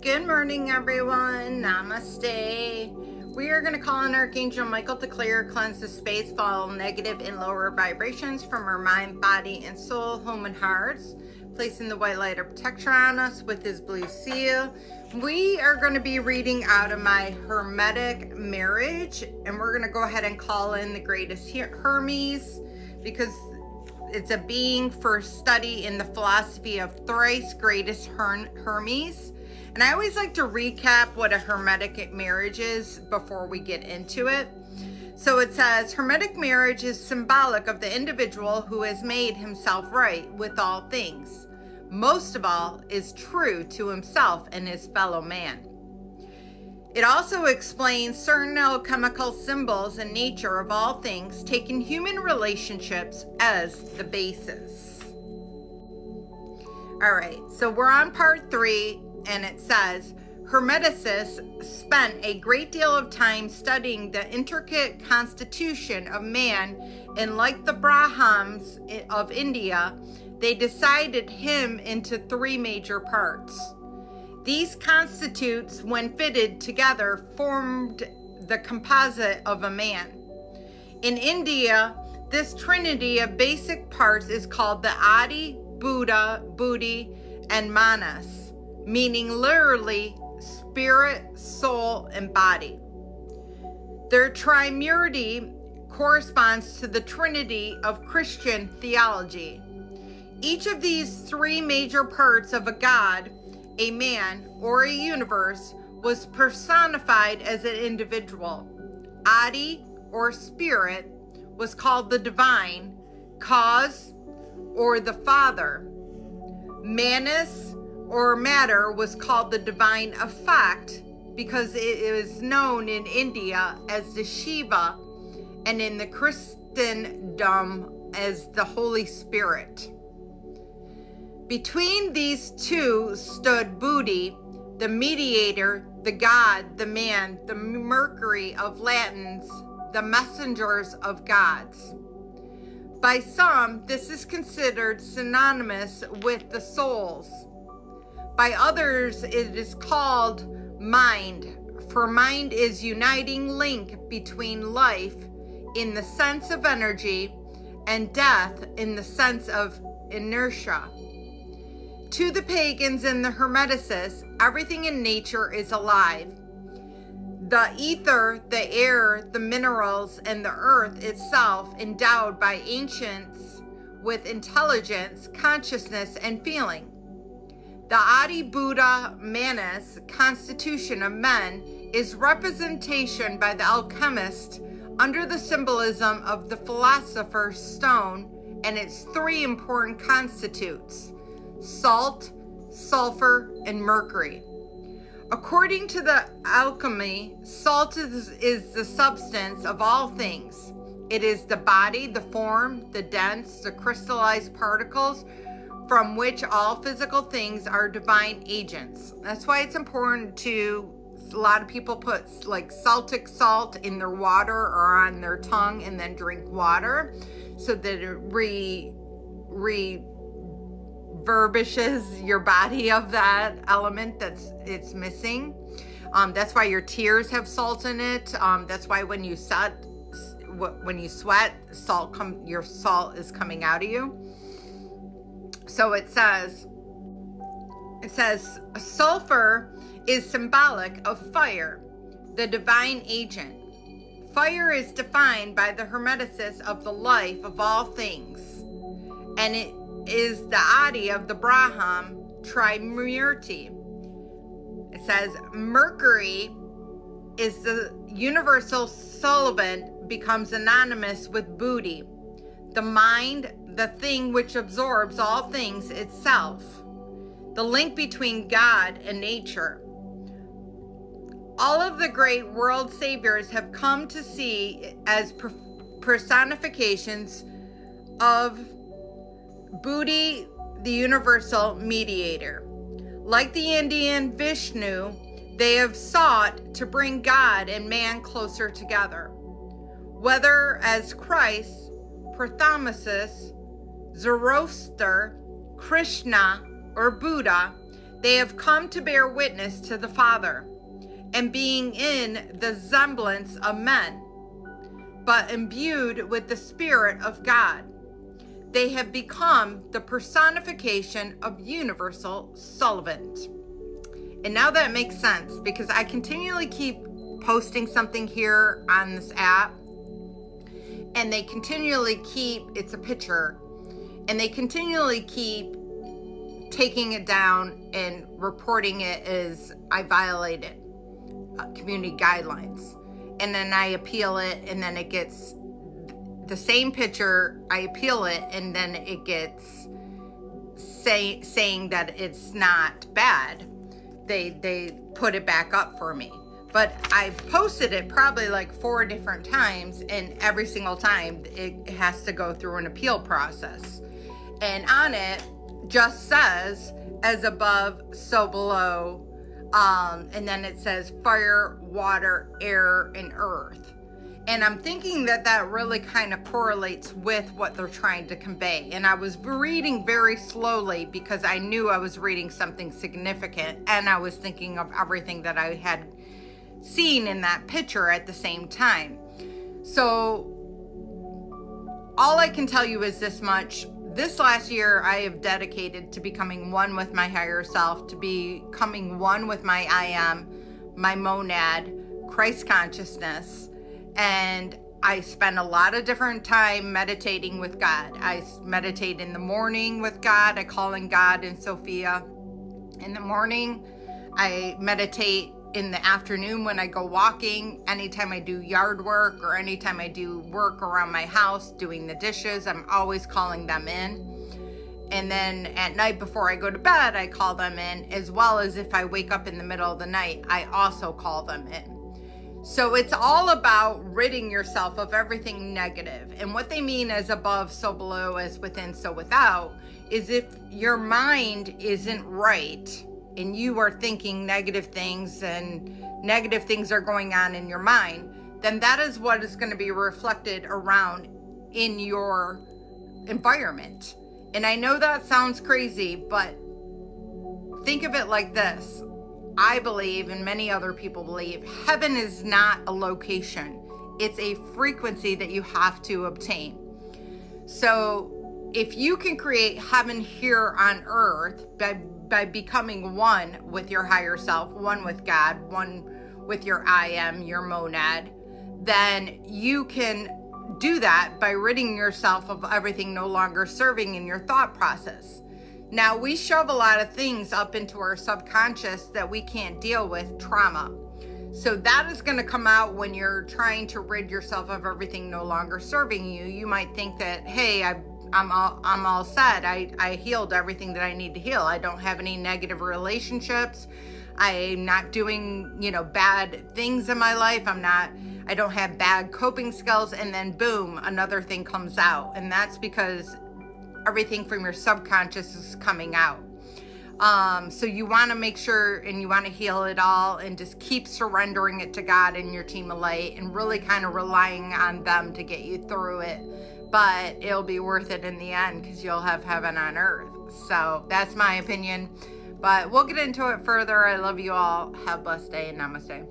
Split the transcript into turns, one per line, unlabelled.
Good morning, everyone. Namaste. We are going to call on Archangel Michael to clear, cleanse the space, follow negative and lower vibrations from our mind, body, and soul, home, and hearts, placing the white light of protection on us with his blue seal. We are going to be reading out of my Hermetic Marriage, and we're going to go ahead and call in the greatest Hermes, because it's a being for study in the philosophy of thrice greatest Hermes. And I always like to recap what a Hermetic marriage is before we get into it. So it says, Hermetic marriage is symbolic of the individual who has made himself right with all things. Most of all, is true to himself and his fellow man. It also explains certain alchemical symbols and nature of all things, taking human relationships as the basis. All right, so we're on part 3, and it says, Hermeticists spent a great deal of time studying the intricate constitution of man, and like the Brahmins of India, they divided him into 3 major parts. These constitutes, when fitted together, formed the composite of a man. In India, this trinity of basic parts is called the Adi, Buddha, Buddhi, and Manas, meaning literally spirit, soul, and body. Their trimurti corresponds to the trinity of Christian theology. Each of these 3 major parts of a god, a man, or a universe was personified as an individual. Adi, or spirit, was called the divine cause, or the father. Manas, or matter, was called the divine effect because it is known in India as the Shiva, and in the Christendom as the Holy Spirit. Between these two stood Buddhi, the mediator, the god, the man, the Mercury of Latins, the messengers of gods. By some, this is considered synonymous with the souls. By others, it is called mind, for mind is uniting link between life in the sense of energy and death in the sense of inertia. To the pagans and the Hermeticists, everything in nature is alive. The ether, the air, the minerals, and the earth itself endowed by ancients with intelligence, consciousness, and feeling. The Adi Buddha Manas constitution of men is representation by the alchemist under the symbolism of the philosopher's stone and its 3 important constitutes: salt, sulfur, and mercury. According to the alchemy, salt is the substance of all things. It is the body, the form, the dense, the crystallized particles from which all physical things are divine agents. That's why it's important to, a lot of people put like Celtic salt in their water or on their tongue and then drink water so that it refurbishes your body of that element it's missing. That's why your tears have salt in it. That's why when you sweat, your salt is coming out of you. So it says sulfur is symbolic of fire, the divine agent. Fire is defined by the Hermeticists of the life of all things, and it is the Adi of the Brahman trimurti. It says Mercury is the universal solvent, becomes synonymous with Buddhi, the mind, the thing which absorbs all things itself, the link between God and nature. All of the great world saviors have come to see as personifications of Buddhi, the universal mediator. Like the Indian Vishnu, they have sought to bring God and man closer together. Whether as Christ, Prathamesis, Zoroaster, Krishna, or Buddha, They have come to bear witness to the Father, and being in the semblance of men, but imbued with the Spirit of God, they have become the personification of universal Sullivans. And now that makes sense, because I continually keep posting something here on this app, and they continually keep, it's a picture, and they continually keep taking it down and reporting it as I violated community guidelines. And then I appeal it, and then it gets the same picture, I appeal it, and then it gets saying that it's not bad. They put it back up for me. But I've posted it probably like 4 different times, and every single time it has to go through an appeal process. And on it just says, as above, so below. And then it says fire, water, air, and earth. And I'm thinking that that really kind of correlates with what they're trying to convey. And I was reading very slowly because I knew I was reading something significant, and I was thinking of everything that I had seen in that picture at the same time. So all I can tell you is this much. This last year, I have dedicated to becoming one with my higher self, to becoming one with my I am, my monad, Christ consciousness. And I spend a lot of different time meditating with God. I meditate in the morning with God. I call in God and Sophia in the morning. I meditate in the afternoon when I go walking. Anytime I do yard work or anytime I do work around my house, doing the dishes, I'm always calling them in. And then at night before I go to bed, I call them in, as well as if I wake up in the middle of the night, I also call them in. So it's all about ridding yourself of everything negative. And what they mean as above, so below, as within, so without, is if your mind isn't right and you are thinking negative things and negative things are going on in your mind, then that is what is going to be reflected around in your environment. And I know that sounds crazy, but think of it like this. I believe, and many other people believe, heaven is not a location. It's a frequency that you have to obtain. So if you can create heaven here on earth by becoming one with your higher self, one with God, one with your I am, your monad, then you can do that by ridding yourself of everything no longer serving in your thought process. Now, we shove a lot of things up into our subconscious that we can't deal with, trauma. So that is going to come out when you're trying to rid yourself of everything no longer serving you. You might think that, hey, I'm all set. I healed everything that I need to heal. I don't have any negative relationships. I'm not doing, bad things in my life. I don't have bad coping skills. And then boom, another thing comes out. And that's because everything from your subconscious is coming out. So you want to make sure and you want to heal it all and just keep surrendering it to God and your team of light and really kind of relying on them to get you through it. But it'll be worth it in the end because you'll have heaven on earth. So that's my opinion. But we'll get into it further. I love you all. Have a blessed day and namaste.